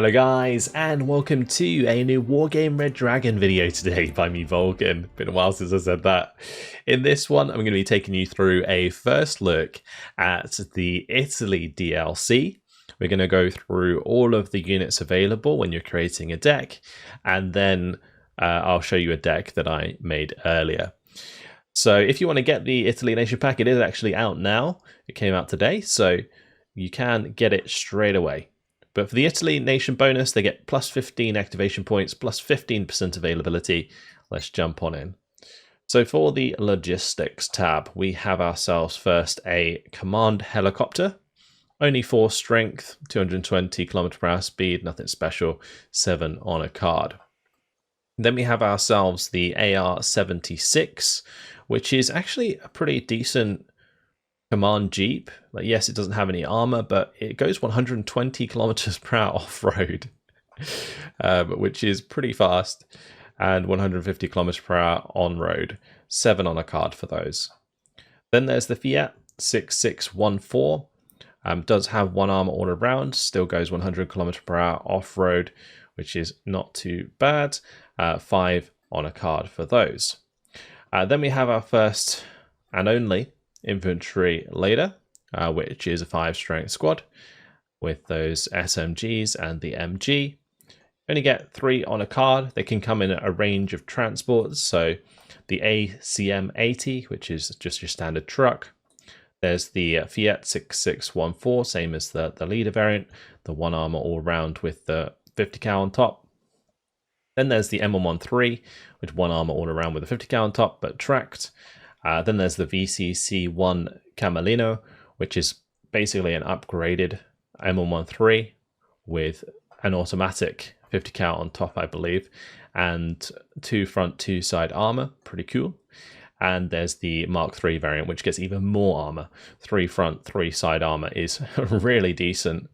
Hello guys, and welcome to a new Wargame Red Dragon video today by me, Vulcan. Been a while since I said that. In this one, I'm going to be taking you through a first look at the Italy DLC. We're going to go through all of the units available when you're creating a deck, and then I'll show you a deck that I made earlier. So if you want to get the Italy Nation pack, it is actually out now. It came out today, so you can get it straight away. But for the Italy Nation bonus, they get plus 15 activation points, plus 15% availability. Let's jump on in. So for the logistics tab, we have ourselves first a command helicopter. Only 4 strength, 220 km/h speed, nothing special, 7 on a card. Then we have ourselves the AR-76, which is actually a pretty decent command jeep. Like, yes, it doesn't have any armor, but it goes 120 km/h off-road, which is pretty fast, and 150 km/h on-road. 7 on a card for those. Then there's the Fiat 6614. Does have 1 armor all around, still goes 100 km/h off-road, which is not too bad. 5 on a card for those. Then we have our first and only Infantry later, which is a 5 strength squad with those SMGs and the MG. Only get 3 on a card. They can come in a range of transports, so the ACM 80, which is just your standard truck. There's the Fiat 6614, same as the leader variant, the 1 armor all round with the 50 cal on top. Then there's the M113, with 1 armor all around with a 50 cal on top, but tracked. Then there's the VCC1 Camellino, which is basically an upgraded M113 with an automatic 50 cal on top, I believe, and 2 front, 2 side armor. Pretty cool. And there's the Mark III variant, which gets even more armor. 3 front, 3 side armor is really decent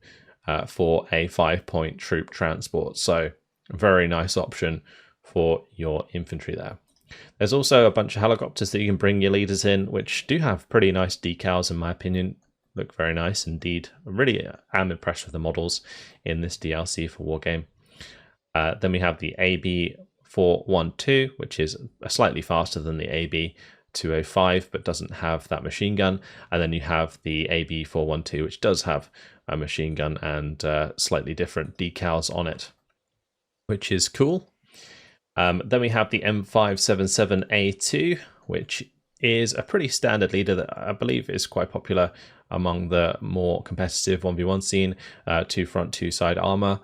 for a 5-point troop transport. So very nice option for your infantry there. There's also a bunch of helicopters that you can bring your leaders in, which do have pretty nice decals, in my opinion. Look very nice indeed. I really am impressed with the models in this DLC for Wargame. Then we have the AB412, which is slightly faster than the AB205, but doesn't have that machine gun. And then you have the AB412, which does have a machine gun and slightly different decals on it, which is cool. Then we have the M577A2, which is a pretty standard leader that I believe is quite popular among the more competitive 1v1 scene. 2 front, 2 side armor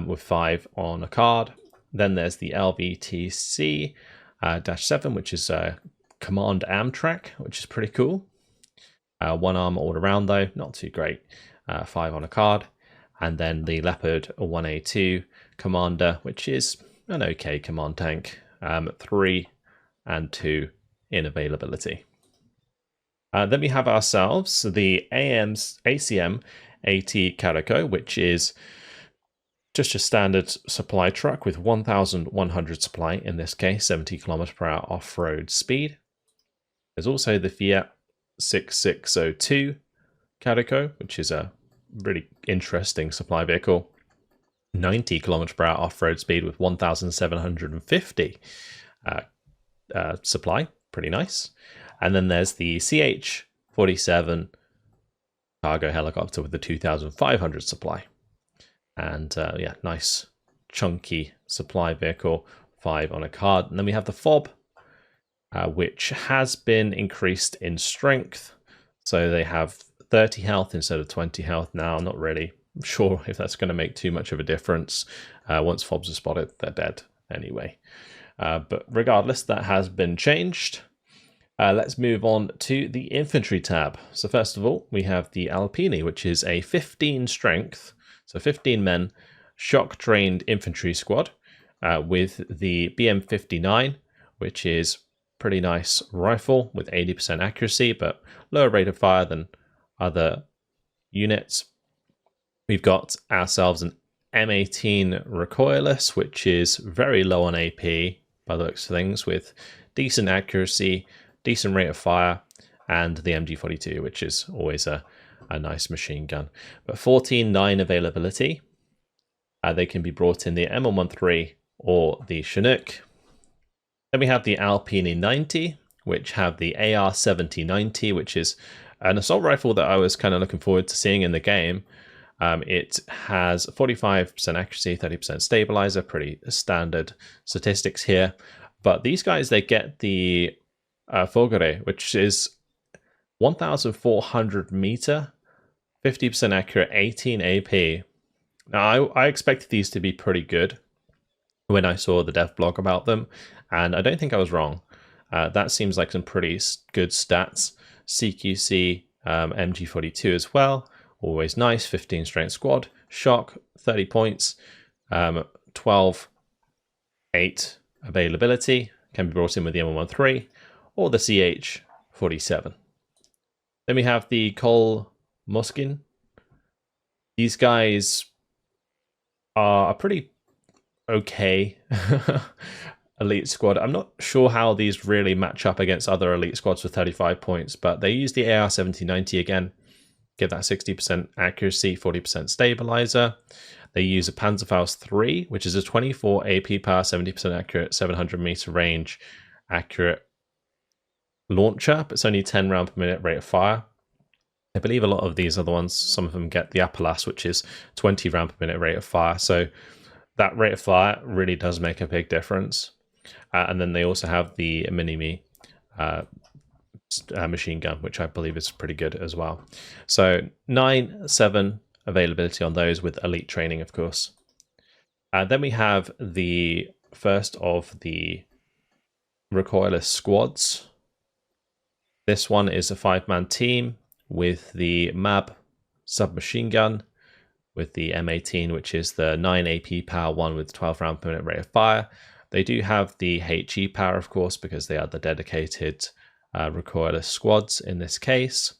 with 5 on a card. Then there's the LVTC-7, which is a command Amtrak, which is pretty cool. 1 armor all around though, not too great. 5 on a card. And then the Leopard 1A2 Commander, which is an okay command tank, 3 and 2 in availability. Then we have ourselves the ACM 80 Carico, which is just a standard supply truck with 1,100 supply, in this case 70 km/h off-road speed. There's also the Fiat 6602 Carico, which is a really interesting supply vehicle. 90 km/h off-road speed with 1,750 supply, pretty nice. And then there's the CH-47 cargo helicopter with the 2,500 supply. And yeah, nice chunky supply vehicle, 5 on a card. And then we have the FOB, which has been increased in strength. So they have 30 health instead of 20 health now. Not really sure if that's going to make too much of a difference. Once FOBs are spotted, they're dead anyway. But regardless, that has been changed. Let's move on to the infantry tab. So first of all, we have the Alpini, which is a 15 strength, so 15 men, shock-trained infantry squad with the BM59, which is pretty nice rifle with 80% accuracy, but lower rate of fire than other units. We've got ourselves an M18 recoilless, which is very low on AP by the looks of things, with decent accuracy, decent rate of fire, and the MG42, which is always a nice machine gun. But 14.9 availability. They can be brought in the M113 or the Chinook. Then we have the Alpini 90, which have the AR 7090, which is an assault rifle that I was kind of looking forward to seeing in the game. It has 45% accuracy, 30% stabilizer, pretty standard statistics here. But these guys, they get the Fogere, which is 1,400 meter, 50% accurate, 18 AP. Now, I expected these to be pretty good when I saw the dev blog about them, and I don't think I was wrong. That seems like some pretty good stats. CQC, MG42 as well, always nice, 15 strength squad. Shock, 30 points, 12, 8 availability, can be brought in with the M113 or the CH47. Then we have the Kol Muskin. These guys are a pretty okay elite squad. I'm not sure how these really match up against other elite squads with 35 points, but they use the AR 7090 again, give that 60% accuracy, 40% stabilizer. They use a Panzerfaust 3, which is a 24 AP power, 70% accurate, 700 meter range accurate launcher, but it's only 10 round per minute rate of fire. I believe a lot of these other ones, some of them get the Apalas, which is 20 round per minute rate of fire. So that rate of fire really does make a big difference. And then they also have the Mini-Me machine gun, which I believe is pretty good as well. So 9, 7 availability on those with elite training, of course. Then we have the first of the recoilless squads. This one is a 5-man team with the MAB submachine gun, with the M18, which is the 9 AP power one with 12 round per minute rate of fire. They do have the HE power, of course, because they are the dedicated recoilless squads in this case.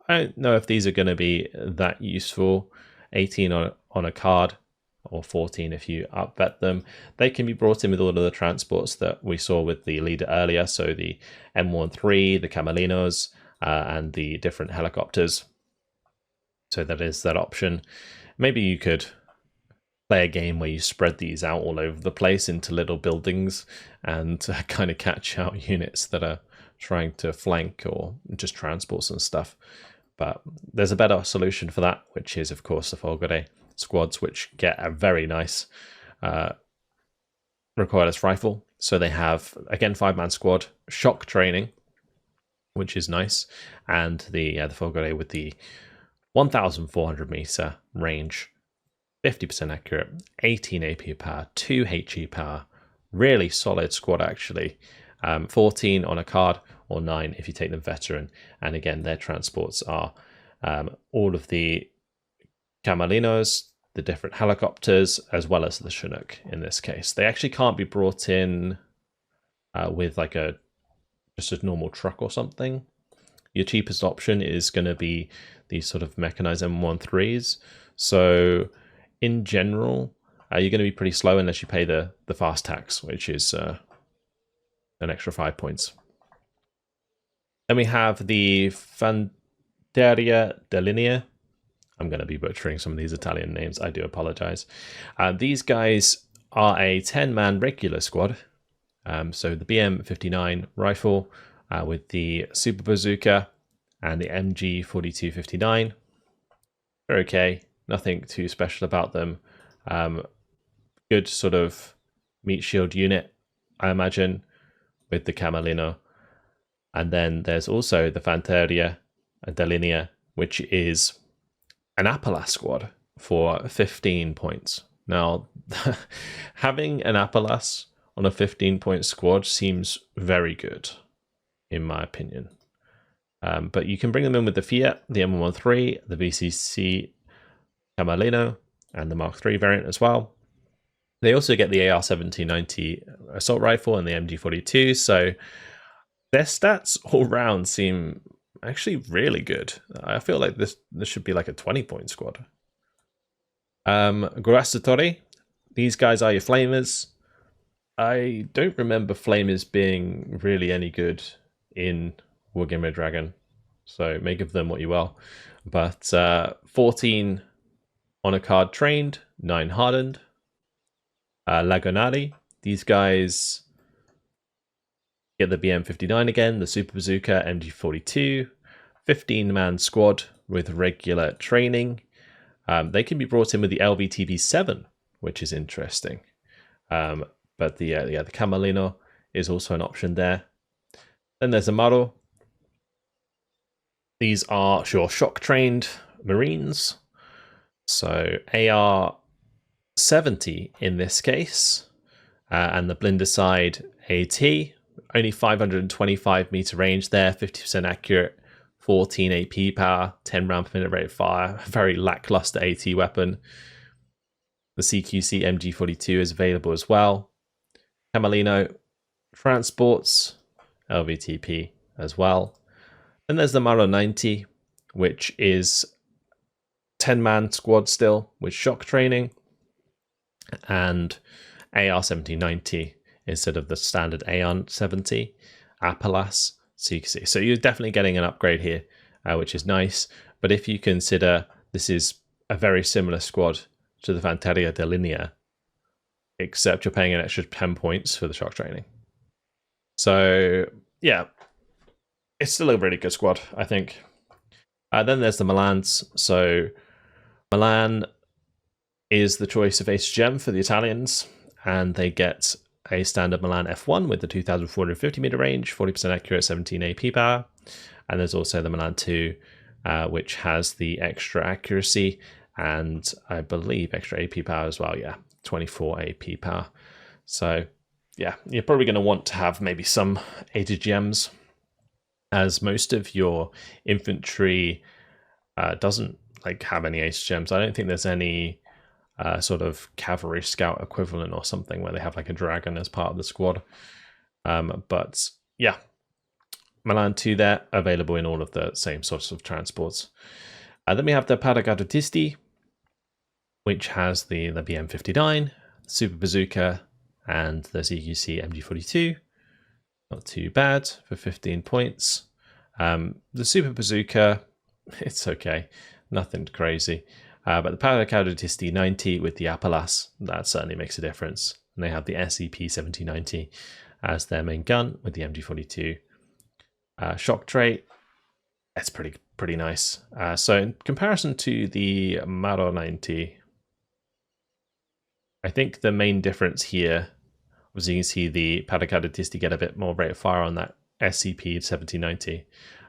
I don't know if these are going to be that useful. 18 on a card, or 14 if you upvet them. They can be brought in with all of the transports that we saw with the leader earlier, so the M13, the Camelinos, and the different helicopters. So that is that option. Maybe you could play a game where you spread these out all over the place into little buildings and kind of catch out units that are trying to flank or just transports and stuff. But there's a better solution for that, which is, of course, the Folgore squads, which get a very nice recoilless rifle. So they have, again, 5-man squad, shock training, which is nice, and the Folgore with the 1,400 meter range, 50% accurate, 18 AP power, 2 HE power, really solid squad actually. 14 on a card, or 9 if you take the veteran. And again, their transports are all of the Camelinos, the different helicopters, as well as the Chinook in this case. They actually can't be brought in with like just a normal truck or something. Your cheapest option is going to be these sort of mechanized M13s. So in general, you're going to be pretty slow unless you pay the fast tax, which is an extra 5 points. Then we have the Fanteria Delinea. I'm going to be butchering some of these Italian names. I do apologize. These guys are a 10-man regular squad. So the BM59 rifle with the Super Bazooka and the MG4259. They're okay. Nothing too special about them. Good sort of meat shield unit, I imagine, with the Camelino. And then there's also the Fanteria Delinea, which is an Apalas squad for 15 points. Now, having an Apalas on a 15-point squad seems very good, in my opinion. But you can bring them in with the Fiat, the M113, the VCC Camelino, and the Mark III variant as well. They also get the AR 1790 assault rifle and the MG42, so their stats all round seem actually really good. I feel like this should be like a 20-point squad. Guastatori, these guys are your flamers. I don't remember flamers being really any good in Wargame Red Dragon, so make of them what you will. But 14 on a card trained, 9 hardened. Lagonari, these guys get the BM59 again, the Super Bazooka MG42, 15-man squad with regular training. They can be brought in with the LVTV7, which is interesting. But the Camelino is also an option there. Then there's a model. These are your shock-trained Marines. So AR 70 in this case, and the Blinderside AT, only 525 meter range there, 50% accurate, 14 AP power, 10 round per minute rate of fire, very lackluster AT weapon. The CQC MG42 is available as well. Camelino transports, LVTP as well. Then there's the Maro 90, which is 10-man squad still with shock training, and AR 1790 instead of the standard AR 70 Apalas. So you can see, so you're definitely getting an upgrade here, which is nice. But if you consider this is a very similar squad to the Fanteria de Linea, except you're paying an extra 10 points for the shock training. So yeah, it's still a really good squad, I think. Then there's the Milans. So Milan is the choice of HGM for the Italians, and they get a standard Milan F1 with the 2,450 meter range, 40% accurate, 17 AP power. And there's also the Milan 2, which has the extra accuracy and I believe extra AP power as well. Yeah, 24 AP power. So yeah, you're probably going to want to have maybe some HGMs, as most of your infantry doesn't have any HGMs. I don't think there's any sort of cavalry scout equivalent or something where they have like a dragon as part of the squad. But yeah, Milan 2 there, available in all of the same sorts of transports. Then we have the Paracadutisti, which has the BM59, Super Bazooka, and the CQC MG42. Not too bad for 15 points. The Super Bazooka, it's okay, nothing crazy. But the Paracadutisti 90 with the Apalas, that certainly makes a difference. And they have the SCP-7090 as their main gun with the MG42. Shock trait, it's pretty nice. So in comparison to the Maro 90, I think the main difference here was you can see the Paracadutisti get a bit more rate of fire on that SCP-7090,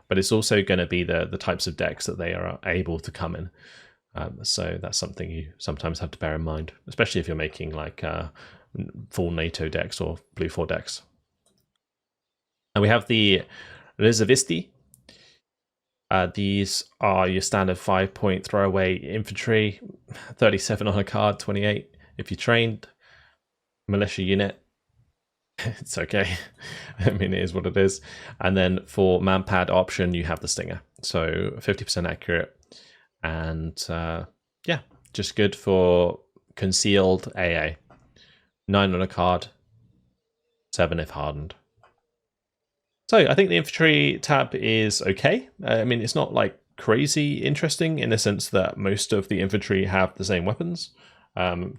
but it's also going to be the types of decks that they are able to come in. So that's something you sometimes have to bear in mind, especially if you're making like full NATO decks or Blue 4 decks. And we have the Reservisti. These are your standard 5-point throwaway infantry, 37 on a card, 28 if you're trained. Militia unit, it's okay. I mean, it is what it is. And then for manpad option, you have the Stinger. So 50% accurate. And yeah, just good for concealed AA. 9 on a card, 7 if hardened. So I think the infantry tab is okay. I mean, it's not like crazy interesting in the sense that most of the infantry have the same weapons,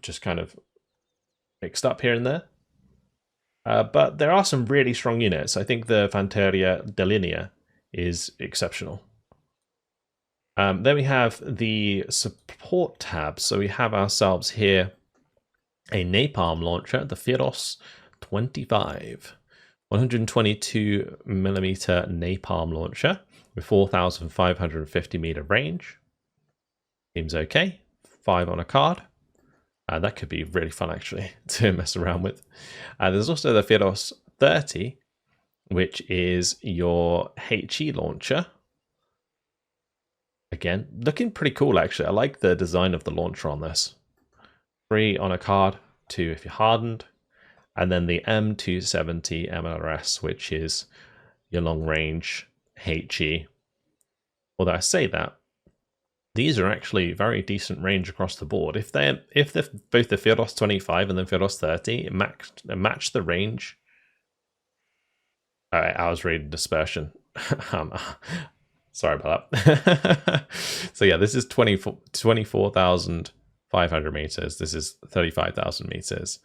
just kind of mixed up here and there. But there are some really strong units. I think the Fanteria de Linea is exceptional. Then we have the support tab. So we have ourselves here a napalm launcher, the Firos 25. 122 millimeter napalm launcher with 4,550 meter range. Seems okay. 5 on a card. That could be really fun actually to mess around with. There's also the Firos 30, which is your HE launcher. Again, looking pretty cool actually. I like the design of the launcher on this. 3 on a card, 2 if you're hardened. And then the M270 MLRS, which is your long-range HE. Although I say that, these are actually very decent range across the board. If both the Firos 25 and the Firos 30 match the range. All right, I was reading dispersion. Sorry about that. So yeah, this is 24,000 500 meters. This is 35,000 meters.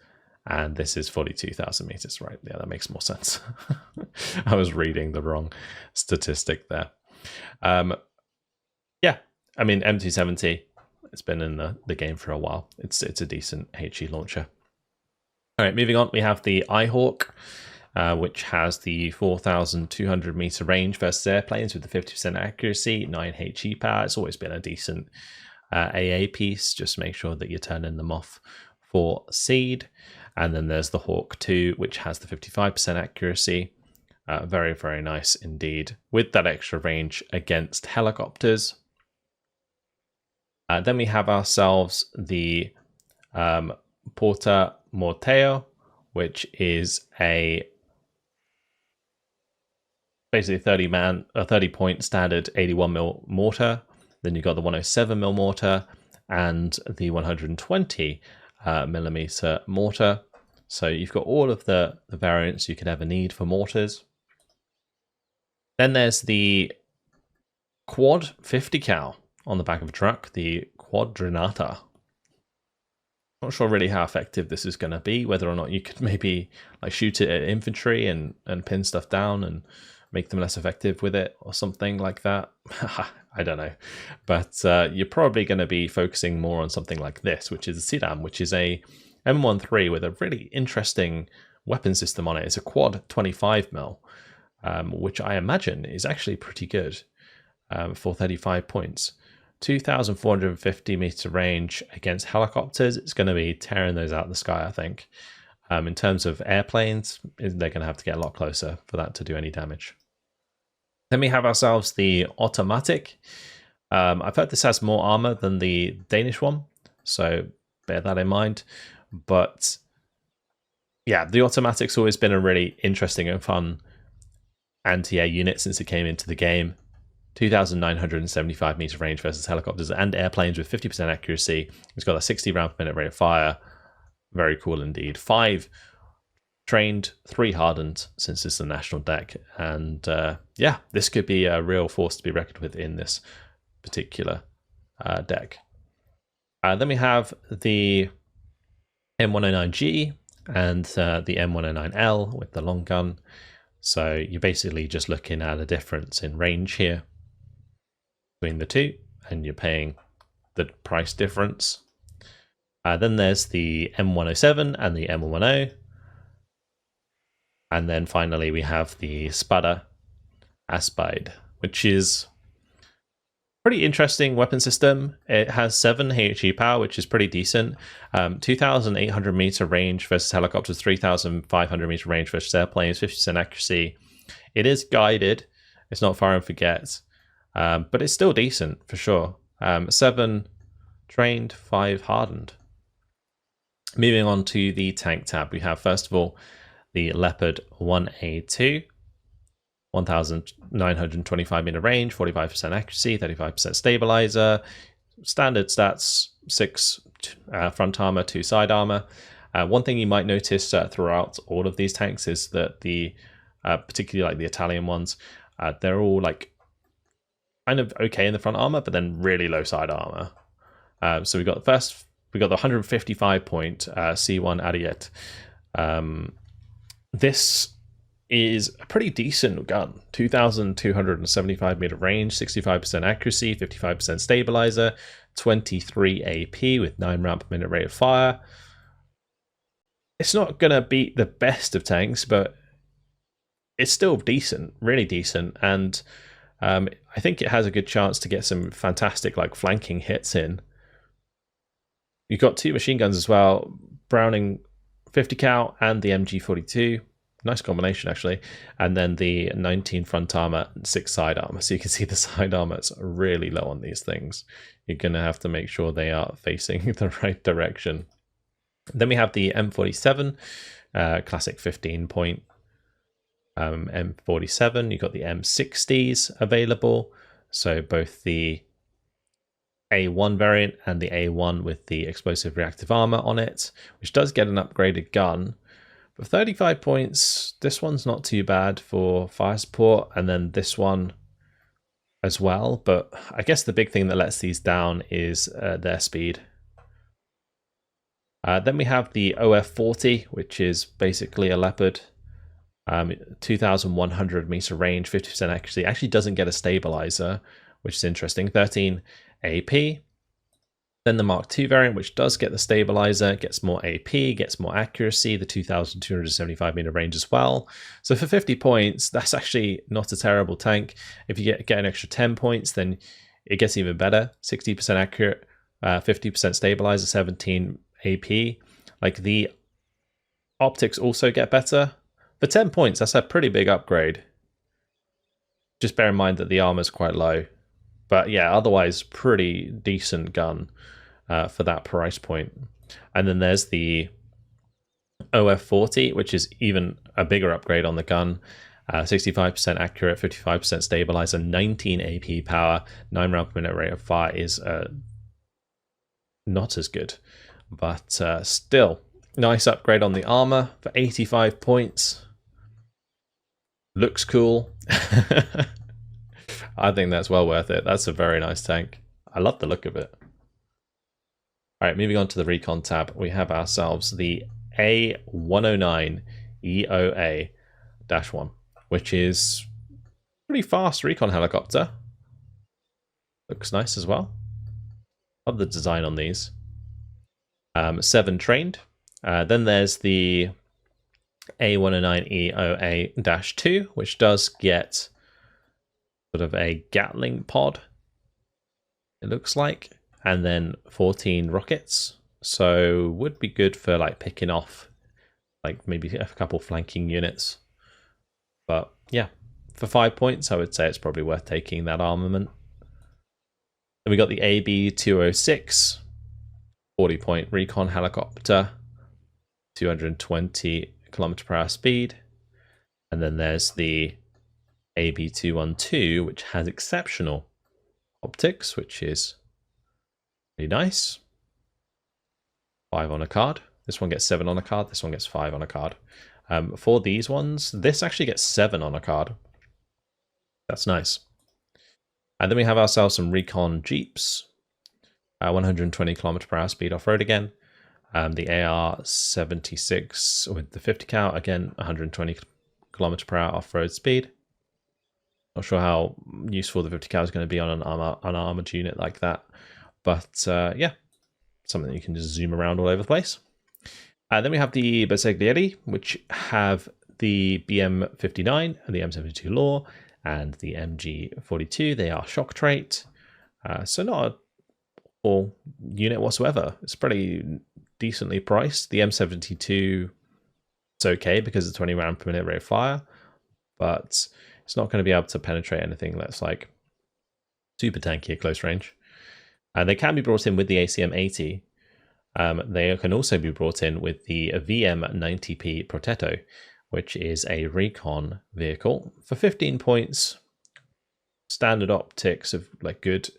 And this is 42,000 meters, right? Yeah, that makes more sense. I was reading the wrong statistic there. Yeah, I mean, M270, it's been in the game for a while. It's a decent HE launcher. All right, moving on, we have the iHawk, which has the 4,200 meter range versus airplanes with the 50% accuracy, 9 HE power. It's always been a decent AA piece. Just make sure that you're turning them off for seed. And then there's the Hawk 2, which has the 55% accuracy. Very, very nice indeed, with that extra range against helicopters. Then we have ourselves the Porta Morteo, which is a basically 30 point standard 81mm mortar. Then you've got the 107mm mortar and the 120 millimeter mortar. So you've got all of the variants you could ever need for mortars. Then there's the Quad 50 cal on the back of a truck, the Quadrinata. Not sure really how effective this is going to be, whether or not you could maybe like shoot it at infantry and pin stuff down and make them less effective with it or something like that. I don't know. But you're probably going to be focusing more on something like this, which is a Sidam, which is a M13 with a really interesting weapon system on it. It's a quad 25mm, which I imagine is actually pretty good for 35 points. 2,450 meter range against helicopters. It's going to be tearing those out of the sky, I think. In terms of airplanes, they're going to have to get a lot closer for that to do any damage. Then we have ourselves the Automatic. I've heard this has more armor than the Danish one, so bear that in mind. But yeah, the Automatic's always been a really interesting and fun anti-air unit since it came into the game. 2,975 meter range versus helicopters and airplanes with 50% accuracy. It's got a 60 round per minute rate of fire. Very cool indeed. 5 trained, 3 hardened since it's the national deck. And yeah, this could be a real force to be reckoned with in this particular deck. Then we have the M109G and the M109L with the long gun. So you're basically just looking at a difference in range here between the two, and you're paying the price difference. Then there's the M107 and the M110. And then finally we have the Spada Aspide, which is pretty interesting weapon system. It has 7 HE power, which is pretty decent. 2,800 meter range versus helicopters, 3,500 meter range versus airplanes, 50% accuracy. It is guided. It's not fire and forget, but it's still decent for sure. 7 trained, 5 hardened. Moving on to the tank tab, we have first of all the Leopard 1A2. 1,925 meter range, 45% accuracy, 35% stabilizer, standard stats, 6 front armor, 2 side armor. One thing you might notice throughout all of these tanks is that the, particularly like the Italian ones, they're all like kind of okay in the front armor, but then really low side armor. So we got the 155 point C1 Ariete. This is a pretty decent gun. 2,275 meter range, 65% accuracy, 55% stabilizer, 23 AP with 9 round per minute rate of fire. It's not going to beat the best of tanks, but it's still decent, really decent. And I think it has a good chance to get some fantastic like flanking hits in. You've got 2 machine guns as well, Browning 50 cal and the MG42. Nice combination, actually. And then the 19 front armor and 6 side armor. So you can see the side armor's really low on these things. You're going to have to make sure they are facing the right direction. Then we have the M47, classic 15 point M47. You've got the M60s available. So both the A1 variant and the A1 with the explosive reactive armor on it, which does get an upgraded gun. For 35 points, this one's not too bad for fire support, and then this one as well. But I guess the big thing that lets these down is their speed. Then we have the OF40, which is basically a Leopard. 2,100 meter range, 50% accuracy. Actually doesn't get a stabilizer, which is interesting. 13 AP. Then the Mark II variant, which does get the stabilizer, gets more AP, gets more accuracy, the 2,275 meter range as well. So for 50 points, that's actually not a terrible tank. If you get an extra 10 points, then it gets even better. 60% accurate, 50% stabilizer, 17 AP. Like the optics also get better. For 10 points, that's a pretty big upgrade. Just bear in mind that the armor's quite low. But yeah, otherwise pretty decent gun for that price point. And then there's the OF40, which is even a bigger upgrade on the gun. 65% accurate, 55% stabilizer, 19 AP power, 9 round per minute rate of fire is not as good. But still, nice upgrade on the armor for 85 points. Looks cool. I think that's well worth it. That's a very nice tank. I love the look of it. All right, moving on to the Recon tab, we have ourselves the A109 EOA-1, which is pretty fast Recon helicopter. Looks nice as well. Love the design on these. 7 trained. Then there's the A109 EOA-2, which does get sort of a Gatling pod, it looks like, and then 14 rockets. So would be good for like picking off like maybe a couple flanking units. But yeah, for 5 points, I would say it's probably worth taking that armament. Then we got the AB206, 40-point Recon helicopter, 220 km/h speed. And then there's the AB212, which has exceptional optics, which is really nice. 5 on a card. This one gets 7 on a card. This one gets 5 on a card. For these ones, this actually gets 7 on a card. That's nice. And then we have ourselves some Recon Jeeps. 120 km/h speed off-road again. The AR-76 with the 50 cal, again, 120 km/h off-road speed. Not sure how useful the 50 cal is going to be on an armored unit like that. But yeah, something that you can just zoom around all over the place. Then we have the Bersaglieri, which have the BM59 and the M72 Law and the MG42. They are shock trait. So not a full unit whatsoever. It's pretty decently priced. The M72, it's okay because it's 20 round per minute rate of fire, but it's not going to be able to penetrate anything that's like super tanky at close range. They can be brought in with the ACM-80. They can also be brought in with the VM-90P Protetto, which is a Recon vehicle. For 15 points, standard optics of like good.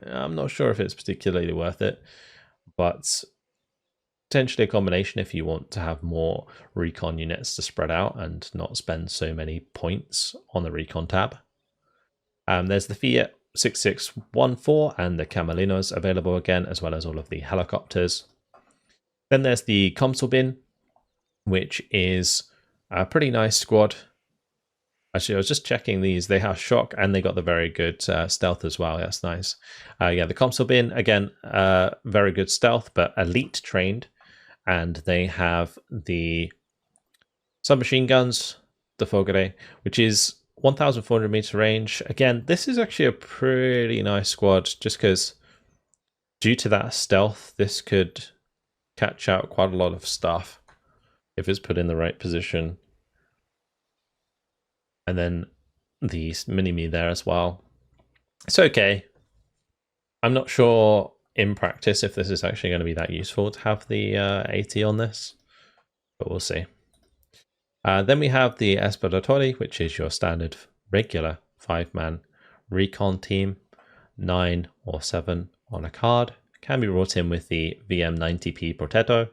I'm not sure if it's particularly worth it, but potentially a combination if you want to have more Recon units to spread out and not spend so many points on the Recon tab. There's the Fiat 6614 and the Camelinos available again, as well as all of the helicopters. Then there's the Komsolbin, which is a pretty nice squad. Actually, I was just checking these. They have shock and they got the very good stealth as well. That's nice. Yeah, the Komsolbin, again, very good stealth, but elite trained. And they have the submachine guns, the Fogere, which is 1,400 meter range. Again, this is actually a pretty nice squad just because due to that stealth, this could catch out quite a lot of stuff if it's put in the right position. And then the mini-me there as well. It's okay. I'm not sure in practice if this is actually going to be that useful to have the 80 on this, but we'll see. Then we have the Esperatori, which is your standard regular 5-man Recon team, 9 or 7 on a card. Can be brought in with the VM90P Protetto.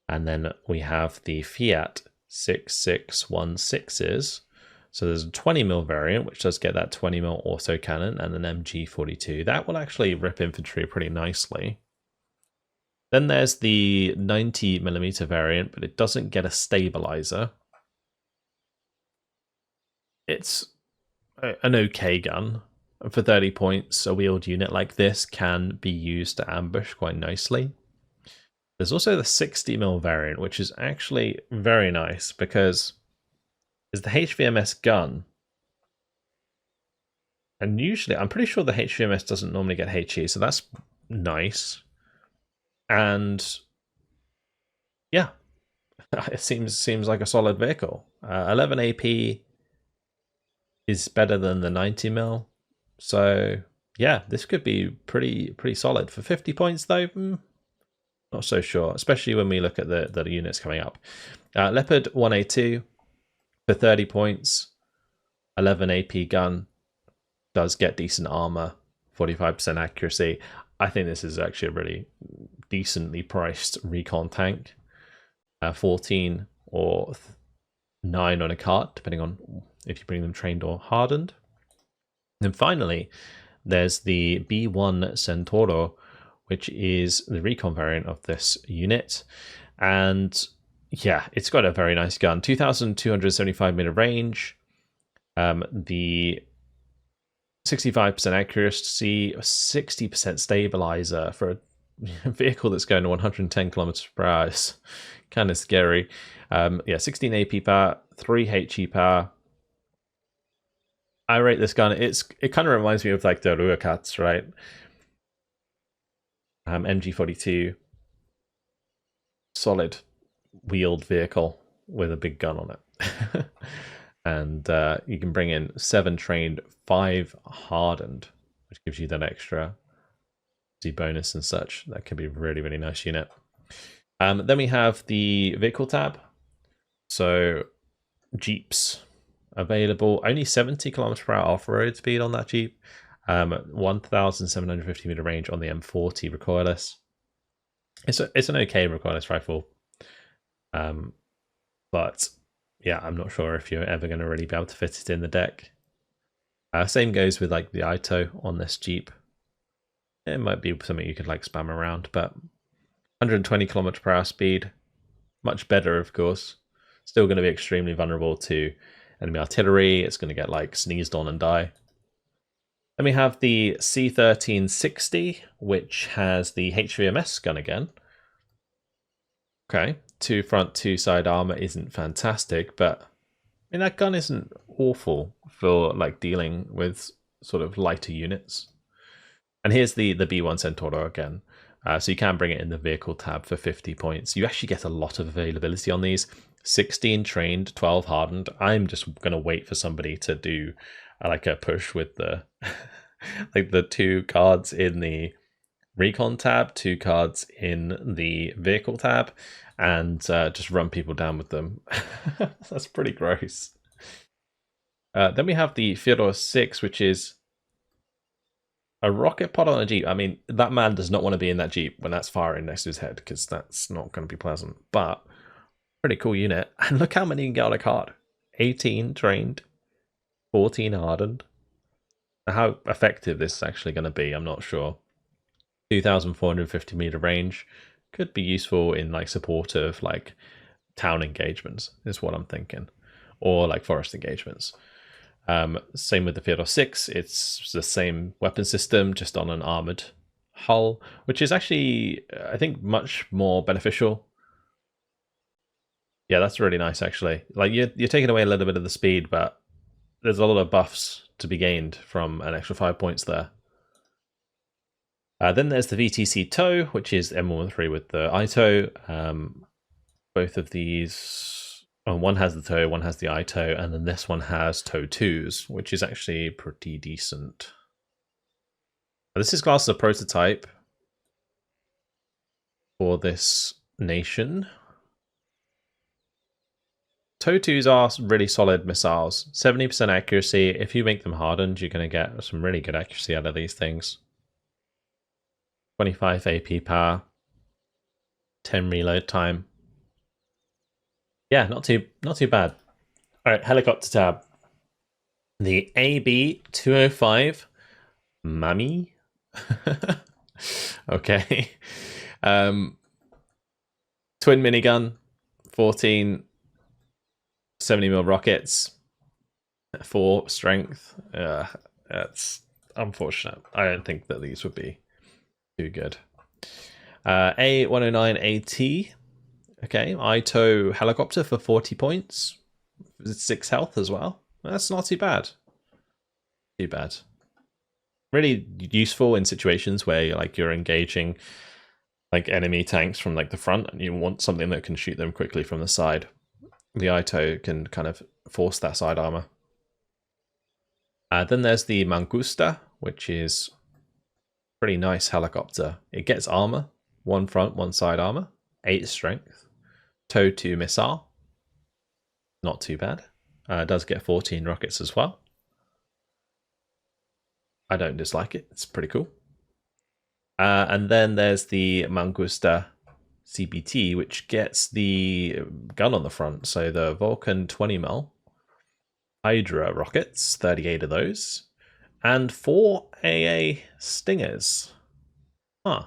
And then we have the Fiat 6616s. So there's a 20mm variant, which does get that 20mm autocannon and an MG42. That will actually rip infantry pretty nicely. Then there's the 90mm variant, but it doesn't get a stabilizer. It's an okay gun. For 30 points, a wheeled unit like this can be used to ambush quite nicely. There's also the 60mm variant, which is actually very nice because it's the HVMS gun. And usually, I'm pretty sure the HVMS doesn't normally get HE, so that's nice. And yeah, it seems like a solid vehicle. 11 AP is better than the 90mm. So yeah, this could be pretty solid. For 50 points though, not so sure, especially when we look at the units coming up. Leopard 1A2 for 30 points, 11 AP gun, does get decent armor, 45% accuracy. I think this is actually a really decently priced recon tank. 14 or 9 on a cart, depending on if you bring them trained or hardened. And then finally, there's the B1 Centauro, which is the recon variant of this unit. And yeah, it's got a very nice gun. 2,275 meter range. The 65% accuracy, 60% stabilizer for a vehicle that's going to 110 kilometers per hour is kind of scary. Yeah, 16 AP power, 3 HE power. I rate this gun. It kind of reminds me of like the Ruakats, right? MG42, solid wheeled vehicle with a big gun on it. And you can bring in 7 trained, 5 hardened, which gives you that extra bonus and such. That could be a really nice unit. Then we have the vehicle tab. So Jeeps available, only 70 kilometers per hour off-road speed on that Jeep. 1,750 meter range on the M40 recoilless. It's an okay recoilless rifle, but yeah, I'm not sure if you're ever going to really be able to fit it in the deck. Same goes with like the Ito on this Jeep. It might be something you could like spam around, but 120 kilometers per hour speed, much better, of course. Still going to be extremely vulnerable to enemy artillery. It's going to get like sneezed on and die. Then we have the C1360, which has the HVMS gun again. Okay, 2 front, 2 side armor isn't fantastic, but I mean that gun isn't awful for like dealing with sort of lighter units. And here's the B1 Centauro again. So you can bring it in the vehicle tab for 50 points. You actually get a lot of availability on these. 16 trained, 12 hardened. I'm just going to wait for somebody to do like a push with the like the 2 cards in the recon tab, 2 cards in the vehicle tab, and just run people down with them. That's pretty gross. Then we have the Fyodor 6, which is a rocket pod on a Jeep. I mean, that man does not want to be in that Jeep when that's firing next to his head, because that's not going to be pleasant. But pretty cool unit. And look how many you can get on a card. 18 trained, 14 hardened. How effective this is actually going to be, I'm not sure. 2,450 meter range. Could be useful in like support of like town engagements, is what I'm thinking. Or like forest engagements. Same with the Fyodor 6. It's the same weapon system, just on an armored hull, which is actually, I think, much more beneficial. Yeah, that's really nice, actually. Like, you're taking away a little bit of the speed, but there's a lot of buffs to be gained from an extra 5 points there. Then there's the VTC Tow, which is M113 with the Ito. Both of these, one has the Tow, one has the Ito, and then this one has Tow 2s, which is actually pretty decent. This is classed as a prototype for this nation. Tow 2s are really solid missiles. 70% accuracy. If you make them hardened, you're going to get some really good accuracy out of these things. 25 AP power. 10 reload time. Yeah, not too bad. All right, helicopter tab. The AB-205 Mami. Okay. twin minigun, 14 70mm rockets, 4 strength. That's unfortunate. I don't think that these would be too good. A109AT. Okay, Ito helicopter for 40 points. 6 health as well. That's not too bad. Too bad. Really useful in situations where you're engaging like enemy tanks from like the front and you want something that can shoot them quickly from the side. The Ito can kind of force that side armor. Then there's the Mangusta, which is pretty nice helicopter. It gets armor, 1 front, 1 side armor, 8 strength, tow 2 missile. Not too bad. It does get 14 rockets as well. I don't dislike it. It's pretty cool. And then there's the Mangusta CBT, which gets the gun on the front. So the Vulcan 20mm Hydra rockets, 38 of those, and 4 AA Stingers. Huh.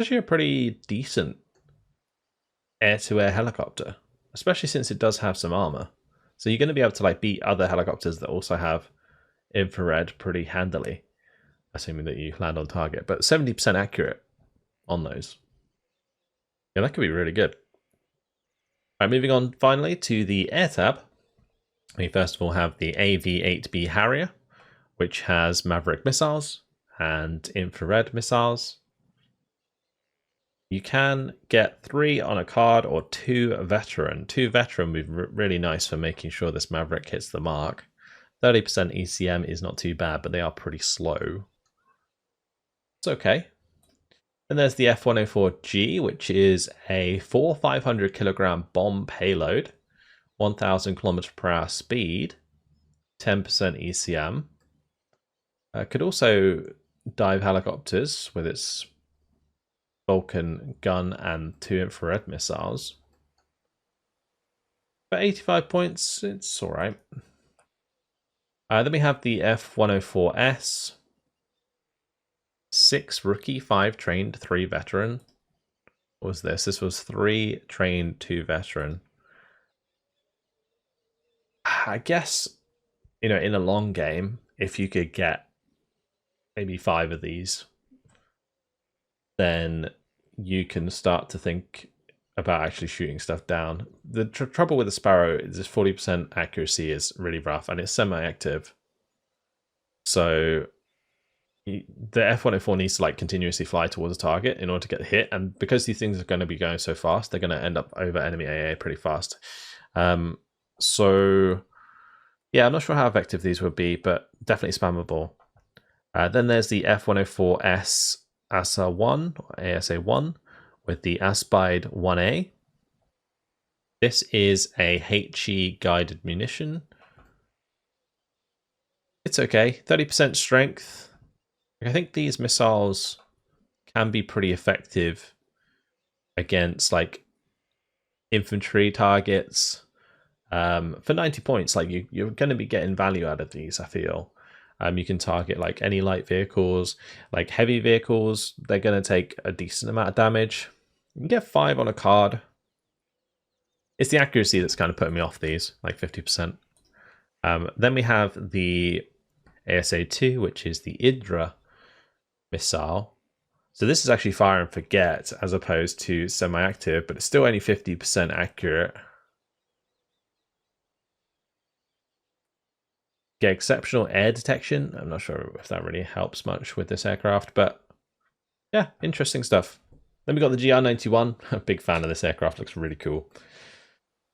Actually a pretty decent air-to-air helicopter, especially since it does have some armor. So you're going to be able to like beat other helicopters that also have infrared pretty handily, assuming that you land on target. But 70% accurate on those. Yeah, that could be really good. All right, moving on finally to the air tab. We first of all have the AV-8B Harrier, which has Maverick missiles and infrared missiles. You can get 3 on a card or 2 veteran. 2 veteran would be really nice for making sure this Maverick hits the mark. 30% ECM is not too bad, but they are pretty slow. It's okay. And there's the F104G, which is a 500 kilogram bomb payload, 1,000 km/h speed, 10% ECM. Could also dive helicopters with its Vulcan gun and 2 infrared missiles. But 85 points, it's alright. Then we have the F104S. 6 rookie, 5 trained, 3 veteran. What was this? This was 3 trained, 2 veteran. I guess, in a long game, if you could get maybe 5 of these, then you can start to think about actually shooting stuff down. The trouble with the Sparrow is this 40% accuracy is really rough, and it's semi-active. So the F104 needs to like continuously fly towards the target in order to get hit, and because these things are going to be going so fast, they're going to end up over enemy AA pretty fast. So yeah, I'm not sure how effective these would be, but definitely spammable. Then there's the F104S ASA-1 or ASA-1 with the Aspide 1A. This is a HE guided munition. It's okay, 30% strength. I think these missiles can be pretty effective against like infantry targets. For 90 points, like you're going to be getting value out of these, I feel. You can target like any light vehicles, like heavy vehicles. They're going to take a decent amount of damage. You can get 5 on a card. It's the accuracy that's kind of putting me off these, like 50%. Then we have the ASA-2, which is the Idra missile. So this is actually fire and forget as opposed to semi-active, but it's still only 50% accurate. Get exceptional air detection. I'm not sure if that really helps much with this aircraft, but yeah, interesting stuff. Then we got the GR91. A big fan of this aircraft. Looks really cool.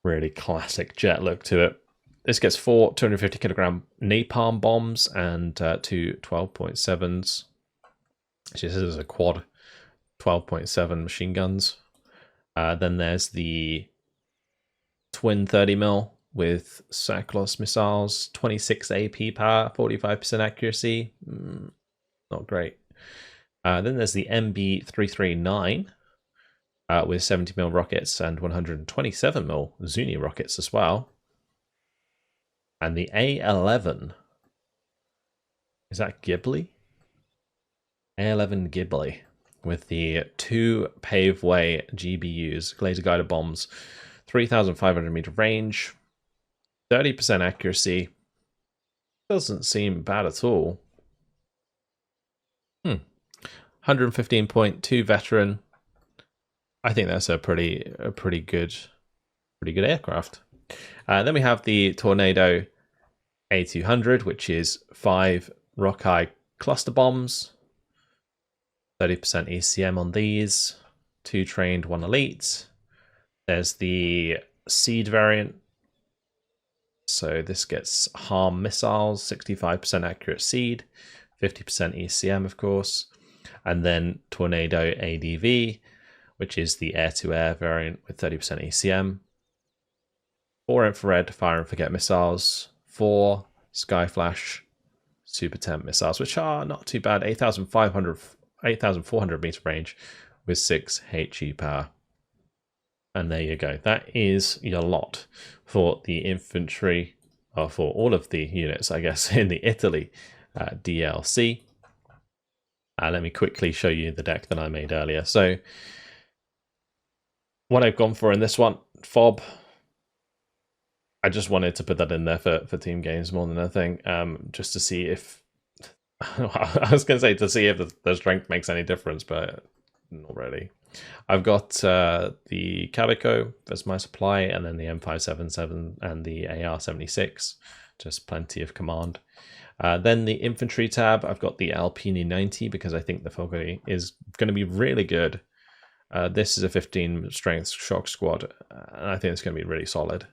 Really classic jet look to it. This gets 4 250 kilogram napalm bombs and 2 12.7s. Actually, this is a quad 12.7 machine guns. Then there's the twin 30mm with Cyclos missiles, 26 AP power, 45% accuracy. Not great. Then there's the MB339 with 70mm rockets and 127mm Zuni rockets as well. And the A11. Is that Ghibli? A11 Ghibli with the 2 paveway GBUs, laser guided bombs, 3,500 meter range, 30% accuracy. Doesn't seem bad at all. 115.2 veteran. I think that's a pretty good aircraft. Then we have the Tornado A200, which is 5 Rockeye cluster bombs, 30% ECM on these, 2 trained, 1 elite. There's the Seed variant. So this gets harm missiles, 65% accurate Seed, 50% ECM, of course. And then Tornado ADV, which is the air-to-air variant with 30% ECM. 4 infrared fire and forget missiles, 4 Skyflash super temp missiles, which are not too bad, 8,400 meter range with 6 HE power. And there you go. That is your lot for the infantry, or for all of the units, I guess, in the Italy DLC. Let me quickly show you the deck that I made earlier. So what I've gone for in this one, FOB. I just wanted to put that in there for team games more than anything, just to see if I was going to say to see if the strength makes any difference, but not really. I've got the Calico as my supply, and then the M577 and the AR-76, just plenty of command. Then the infantry tab, I've got the Alpini 90 because I think the Falcone is going to be really good. This is a 15 strength shock squad, and I think it's going to be really solid.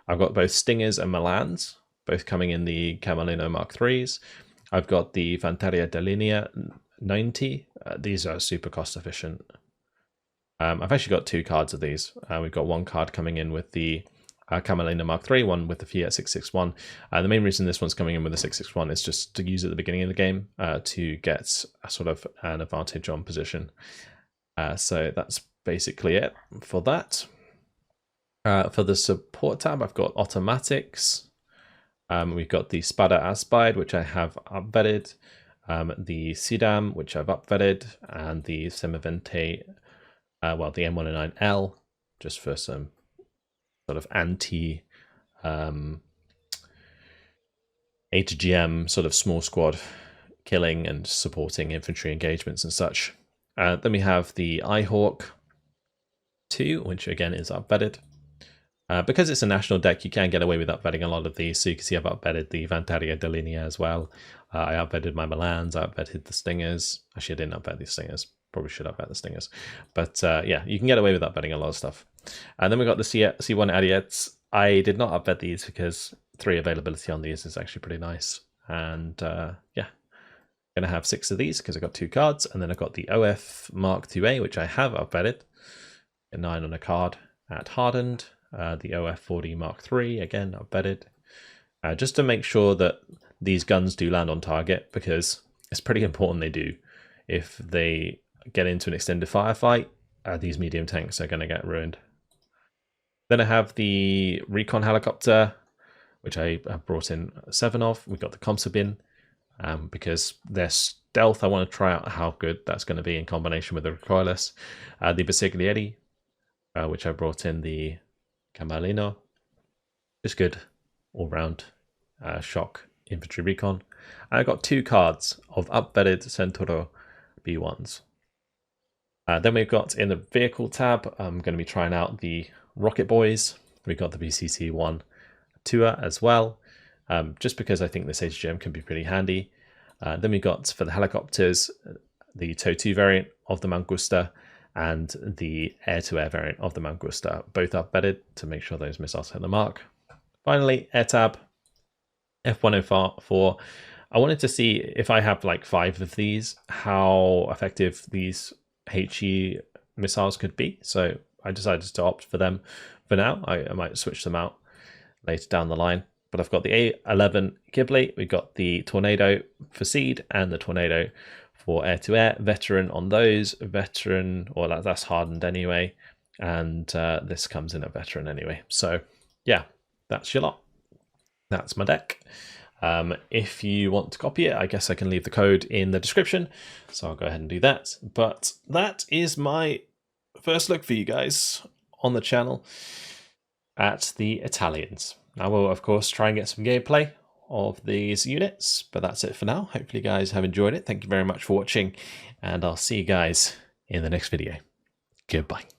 I've got both Stingers and Milans, both coming in the Camellino Mark IIIs. I've got the Fanteria Delinea 90. These are super cost efficient. I've actually got 2 cards of these. We've got 1 card coming in with the Camellino Mark III, 1 with the Fiat 661. The main reason this one's coming in with the 661 is just to use at the beginning of the game to get a sort of an advantage on position. So that's basically it for that. For the support tab, I've got automatics. We've got the Spada Aspide, which I have upvetted, the Sidam, which I've upvetted, and the Semivente, the M109L, just for some sort of anti HGM sort of small squad killing and supporting infantry engagements and such. Then we have the Eyehawk 2, which again is upvetted. Because it's a national deck, you can get away with upvetting a lot of these. So you can see I've upvetted the Vantaria Delinea as well. I upvetted my Milans, I upvetted the Stingers. Actually, I didn't upvet the Stingers. Probably should upvet the Stingers. But yeah, you can get away with upvetting a lot of stuff. And then we've got the C1 Ariettes. I did not upvet these because 3 availability on these is actually pretty nice. And yeah, I'm going to have 6 of these because I've got 2 cards. And then I've got the OF Mark IIA, which I have upvetted. A 9 on a card at Hardened. The OF40 Mark III, again, upvetted. Just to make sure that these guns do land on target, because it's pretty important they do. If they get into an extended firefight, these medium tanks are going to get ruined. Then I have the Recon helicopter, which I have brought in 7 of. We've got the Comsabin, because their stealth, I want to try out how good that's going to be in combination with the recoilless. The Bersaglieri, which I brought in the Camellino, just good all-round shock infantry recon. And I got 2 cards of upvetted Centauro B1s. Then we've got in the vehicle tab, I'm going to be trying out the Rocket Boys. We've got the BCC-1 Tour as well, just because I think this HGM can be pretty handy. Then we got for the helicopters, the TOW-2 variant of the Mangusta and the air-to-air variant of the Mangusta, both upvetted to make sure those missiles hit the mark. Finally, air tab, F104. I wanted to see if I have like 5 of these, how effective these HE missiles could be. So I decided to opt for them for now. I might switch them out later down the line. But I've got the A11 Ghibli, we've got the Tornado for Seed, and the Tornado for air-to-air. Veteran on those. Veteran, or that's hardened anyway. And this comes in a veteran anyway. So yeah, that's your lot. That's my deck. If you want to copy it, I guess I can leave the code in the description, so I'll go ahead and do that. But that is my first look for you guys on the channel at the Italians. Now we'll of course try and get some gameplay of these units, but that's it for now. Hopefully you guys have enjoyed it. Thank you very much for watching, and I'll see you guys in the next video. Goodbye.